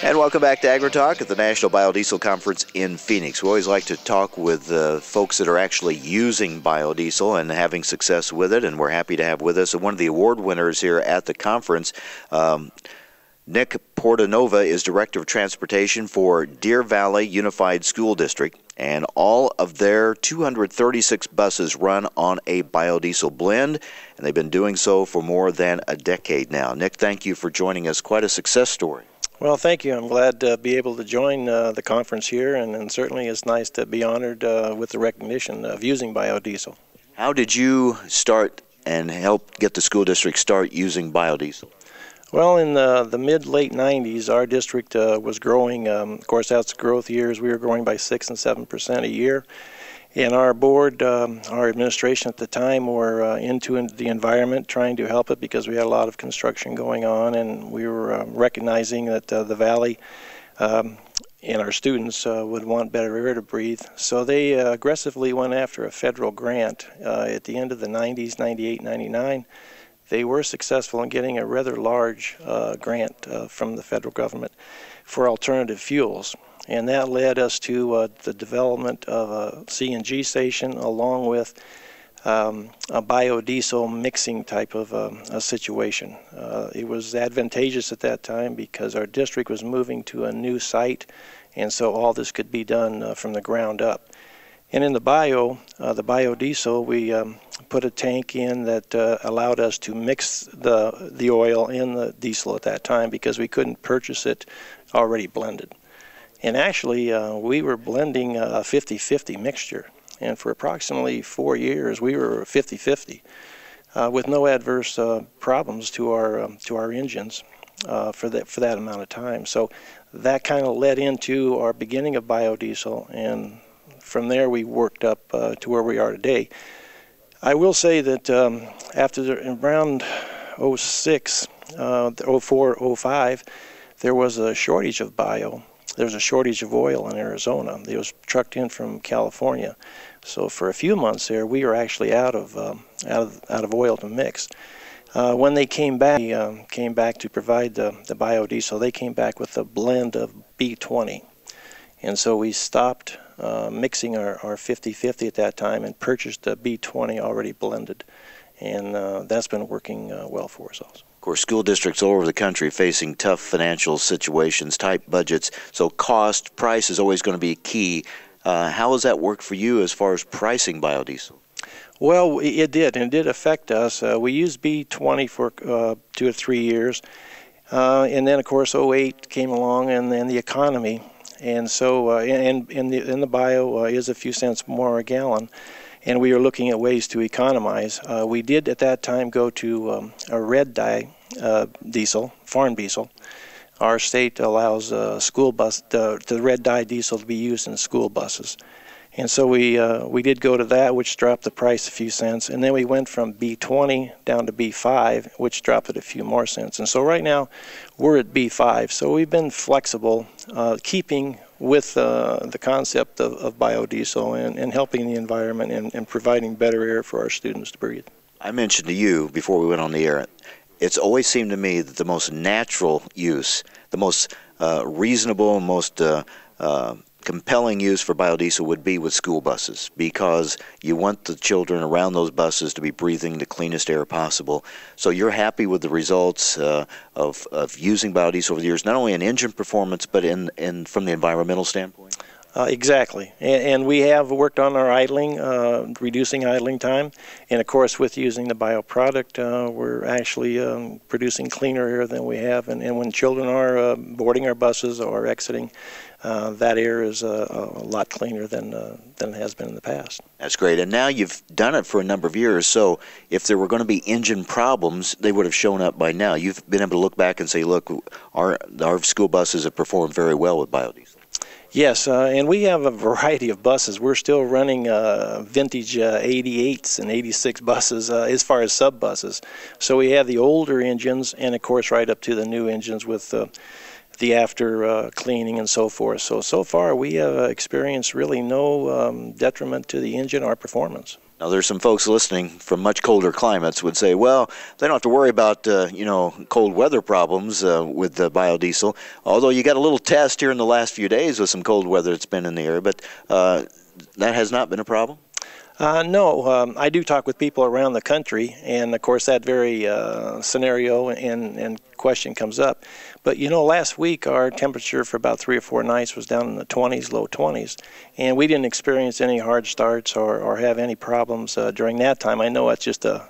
And welcome back to AgriTalk at the National Biodiesel Conference in Phoenix. We always like to talk with folks that are actually using biodiesel and having success with it, and we're happy to have with us one of the award winners here at the conference. Nick Portonova is Director of Transportation for Deer Valley Unified School District, and all of their 236 buses run on a biodiesel blend, and they've been doing so for more than a decade now. Nick, thank you for joining us. Quite a success story. Well, thank you. I'm glad to be able to join the conference here, and certainly it's nice to be honored with the recognition of using biodiesel. How did you start and help get the school district start using biodiesel? Well, in the mid-late 90s, our district was growing. Of course, that's growth years. We were growing by 6 and 7% a year. And our board, our administration at the time, were into the environment, trying to help it because we had a lot of construction going on, and we were recognizing that the valley and our students would want better air to breathe. So they aggressively went after a federal grant at the end of the 90s, 98, 99. They were successful in getting a rather large grant from the federal government for alternative fuels. And that led us to the development of a CNG station along with a biodiesel mixing type of a situation. It was advantageous at that time because our district was moving to a new site, and so all this could be done from the ground up. And in the biodiesel, we put a tank in that allowed us to mix the oil in the diesel at that time because we couldn't purchase it already blended. And actually, we were blending a 50-50 mixture. And for approximately 4 years, we were 50-50 with no adverse problems to our engines for that amount of time. So that kind of led into our beginning of biodiesel, and from there we worked up to where we are today. I will say that around 06, 04, 05, there was a shortage of bio. There was a shortage of oil in Arizona. It was trucked in from California. So for a few months there, we were actually out of oil to mix. When they came back to provide the biodiesel, they came back with a blend of B20. And so we stopped mixing our 50-50 at that time and purchased a B20 already blended. And that's been working well for us also. Of course, school districts all over the country facing tough financial situations, tight budgets, so cost, price is always going to be key. How has that worked for you as far as pricing biodiesel? Well, it did, and it did affect us. We used B20 for 2 or 3 years, and then, of course, 08 came along, and then the economy. And so in the bio is a few cents more a gallon, and we were looking at ways to economize. We did at that time go to a red dye diesel, farm diesel. Our state allows the red dye diesel to be used in school buses. And so we did go to that, which dropped the price a few cents, and then we went from B20 down to B5, which dropped it a few more cents. And so right now we're at B5. So we've been flexible, keeping with the concept of biodiesel and helping the environment and providing better air for our students to breathe. I mentioned to you before we went on the air, it's always seemed to me that the most natural use, the most reasonable, most compelling use for biodiesel would be with school buses, because you want the children around those buses to be breathing the cleanest air possible. So you're happy with the results of using biodiesel over the years, not only in engine performance, but in from the environmental standpoint? Exactly. And we have worked on our idling, reducing idling time. And, of course, with using the bioproduct, we're actually producing cleaner air than we have. And when children are boarding our buses or exiting, that air is a lot cleaner than it has been in the past. That's great. And now you've done it for a number of years, so if there were going to be engine problems, they would have shown up by now. You've been able to look back and say, look, our school buses have performed very well with biodiesel. Yes, and we have a variety of buses. We're still running vintage 88s and 86 buses as far as sub-buses. So we have the older engines and, of course, right up to the new engines with the after cleaning and so forth. So far we have experienced really no detriment to the engine or performance. Now, there's some folks listening from much colder climates would say, well, they don't have to worry about, cold weather problems with the biodiesel, although you got a little test here in the last few days with some cold weather that's been in the air, but that has not been a problem? No, I do talk with people around the country, and of course that very scenario and question comes up. But last week our temperature for about 3 or 4 nights was down in the 20s, low 20s, and we didn't experience any hard starts or have any problems during that time. I know it's just a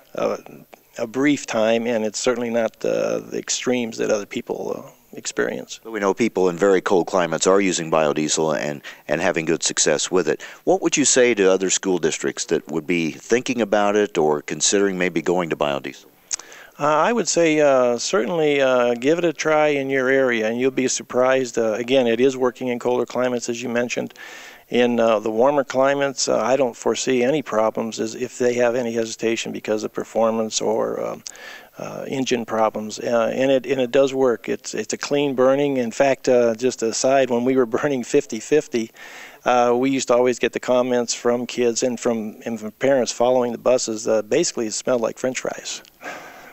brief time, and it's certainly not the extremes that other people experience. But we know people in very cold climates are using biodiesel and having good success with it. What would you say to other school districts that would be thinking about it or considering maybe going to biodiesel? I would say certainly give it a try in your area, and you'll be surprised. Again, it is working in colder climates, as you mentioned. In the warmer climates, I don't foresee any problems if they have any hesitation because of performance or engine problems, and it does work. It's a clean burning. In fact, just aside, when we were burning 50/50, we used to always get the comments from kids and from parents following the buses. Basically, it smelled like French fries.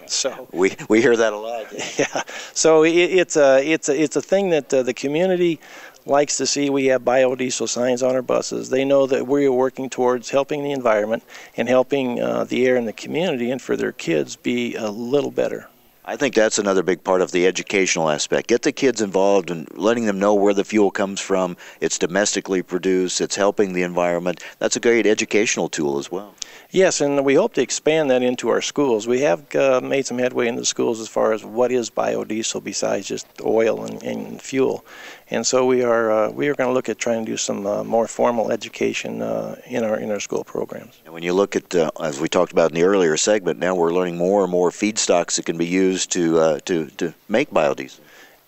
So we hear that a lot. Yeah. So it's a thing that the community likes to see. We have biodiesel signs on our buses. They know that we are working towards helping the environment and helping the air in the community, and for their kids be a little better. I think that's another big part of the educational aspect. Get the kids involved and letting them know where the fuel comes from. It's domestically produced. It's helping the environment. That's a great educational tool as well. Yes, and we hope to expand that into our schools. We have made some headway in the schools as far as what is biodiesel besides just oil and fuel. And so we are going to look at trying to do some more formal education in our school programs. And when you look at, as we talked about in the earlier segment, now we're learning more and more feedstocks that can be used to make biodiesel.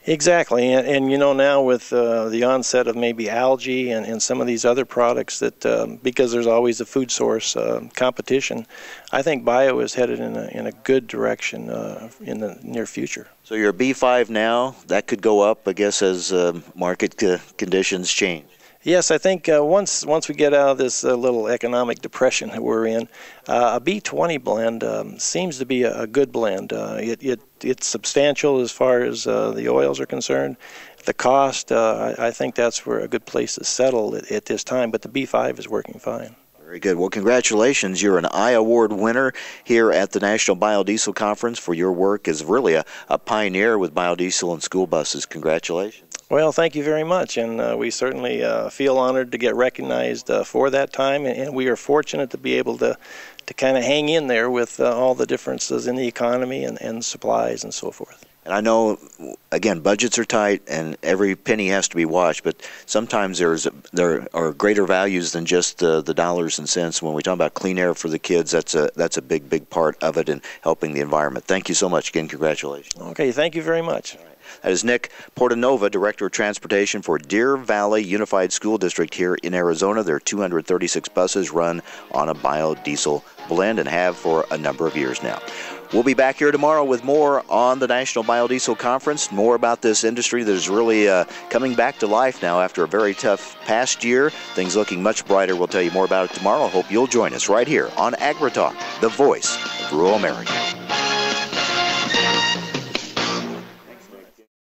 Exactly, and now with the onset of maybe algae and some of these other products that because there's always a food source competition, I think bio is headed in a good direction in the near future. So you're a B5 now. That could go up, I guess, as market conditions change. Yes, I think once we get out of this little economic depression that we're in, a B20 blend seems to be a good blend. It's substantial as far as the oils are concerned. The cost, I think that's where a good place to settle at this time, but the B5 is working fine. Very good. Well, congratulations. You're an I Award winner here at the National Biodiesel Conference for your work as really a pioneer with biodiesel and school buses. Congratulations. Well, thank you very much, and we certainly feel honored to get recognized for that time, and we are fortunate to be able to kind of hang in there with all the differences in the economy and supplies and so forth. And I know, again, budgets are tight and every penny has to be watched, but sometimes there are greater values than just the dollars and cents. When we talk about clean air for the kids, that's a big part of it in helping the environment. Thank you so much. Again, congratulations. Okay, thank you very much. That is Nick Portonova, Director of Transportation for Deer Valley Unified School District here in Arizona. There are 236 buses run on a biodiesel blend and have for a number of years now. We'll be back here tomorrow with more on the National Biodiesel Conference, more about this industry that is really coming back to life now after a very tough past year. Things looking much brighter. We'll tell you more about it tomorrow. Hope you'll join us right here on AgriTalk, the voice of rural America.